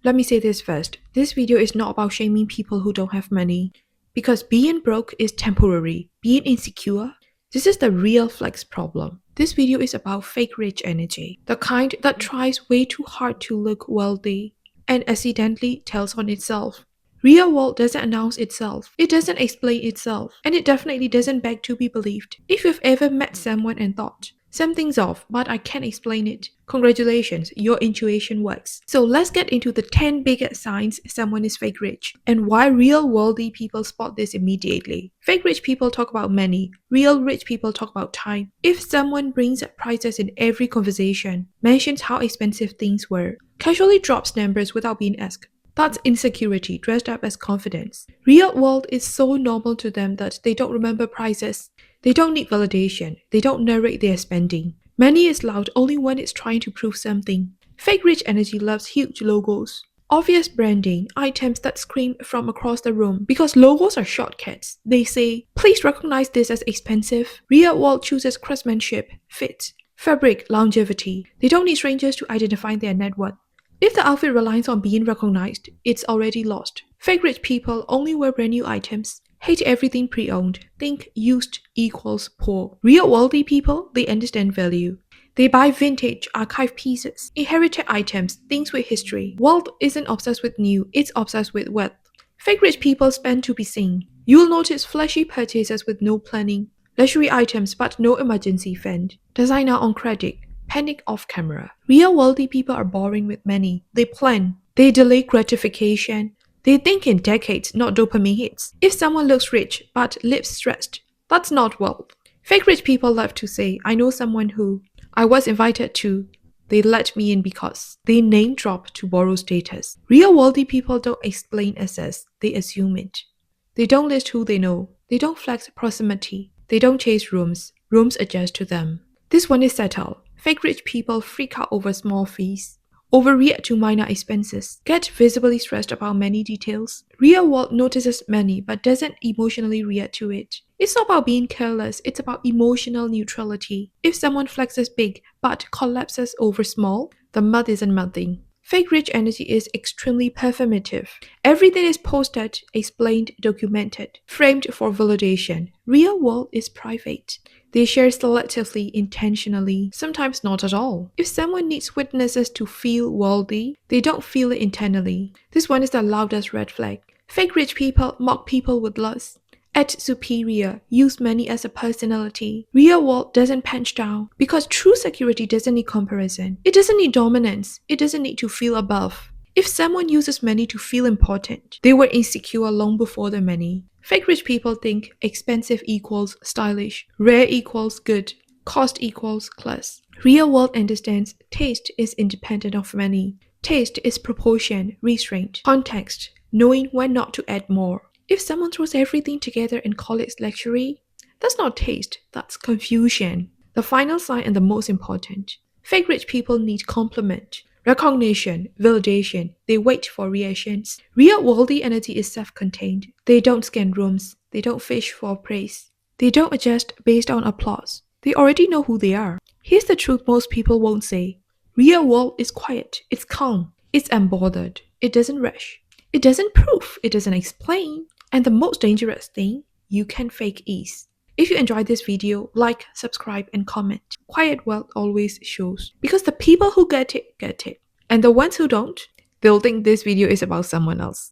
Let me say this first. This video is not about shaming people who don't have money. Because being broke is temporary. Being insecure, this is the real flex problem. This video is about fake rich energy. The kind that tries way too hard to look wealthy and accidentally tells on itself. Real world doesn't announce itself. It doesn't explain itself. And it definitely doesn't beg to be believed. If you've ever met someone and thought, something's off, but I can't explain it, congratulations, your intuition works. So let's get into the 10 biggest signs someone is fake rich and why real wealthy people spot this immediately. Fake rich people talk about money. Real rich people talk about time. If someone brings up prices in every conversation, mentions how expensive things were, casually drops numbers without being asked, that's insecurity dressed up as confidence. Real world is so normal to them that they don't remember prices. They don't need validation. They don't narrate their spending. Money is loud only when it's trying to prove something. Fake rich energy loves huge logos. Obvious branding, items that scream from across the room because logos are shortcuts. They say, please recognize this as expensive. Real world chooses craftsmanship, fit, fabric, longevity. They don't need strangers to identify their net worth. If the outfit relies on being recognized, it's already lost. Fake rich people only wear brand new items. Hate everything pre-owned. Think used equals poor. Real wealthy people, they understand value. They buy vintage, archive pieces, inherited items, things with history. Wealth isn't obsessed with new, it's obsessed with wealth. Fake rich people spend to be seen. You'll notice flashy purchases with no planning. Luxury items but no emergency fund. Designer on credit. Panic off camera. Real wealthy people are boring with money. They plan. They delay gratification. They think in decades, not dopamine hits. If someone looks rich but lives stressed, that's not wealth. Fake rich people love to say, I know someone who I was invited to. They let me in because they name drop to borrow status. Real wealthy people don't explain access, they assume it. They don't list who they know. They don't flex proximity. They don't chase rooms. Rooms adjust to them. This one is settled. Fake rich people freak out over small fees. Overreact to minor expenses. Get visibly stressed about many details. Real world notices money but doesn't emotionally react to it. It's not about being careless, it's about emotional neutrality. If someone flexes big but collapses over small, the mud isn't melting. Fake rich energy is extremely performative. Everything is posted, explained, documented, framed for validation. Real world is private. They share selectively, intentionally, sometimes not at all. If someone needs witnesses to feel wealthy, they don't feel it internally. This one is the loudest red flag. Fake rich people mock people with lust. Act superior, use money as a personality. Real world doesn't punch down because true security doesn't need comparison. It doesn't need dominance. It doesn't need to feel above. If someone uses money to feel important, they were insecure long before the money. Fake rich people think expensive equals stylish, rare equals good, cost equals class. Real world understands taste is independent of money. Taste is proportion, restraint, context, knowing when not to add more. If someone throws everything together and calls it luxury, that's not taste, that's confusion. The final sign and the most important. Fake rich people need compliment, recognition, validation. They wait for reactions. Real wealthy energy is self-contained. They don't scan rooms. They don't fish for praise. They don't adjust based on applause. They already know who they are. Here's the truth most people won't say. Real world is quiet. It's calm. It's unbothered. It doesn't rush. It doesn't prove. It doesn't explain. And the most dangerous thing, you can fake ease. If you enjoyed this video, like, subscribe, and comment. Quiet wealth always shows. Because the people who get it, get it. And the ones who don't, they'll think this video is about someone else.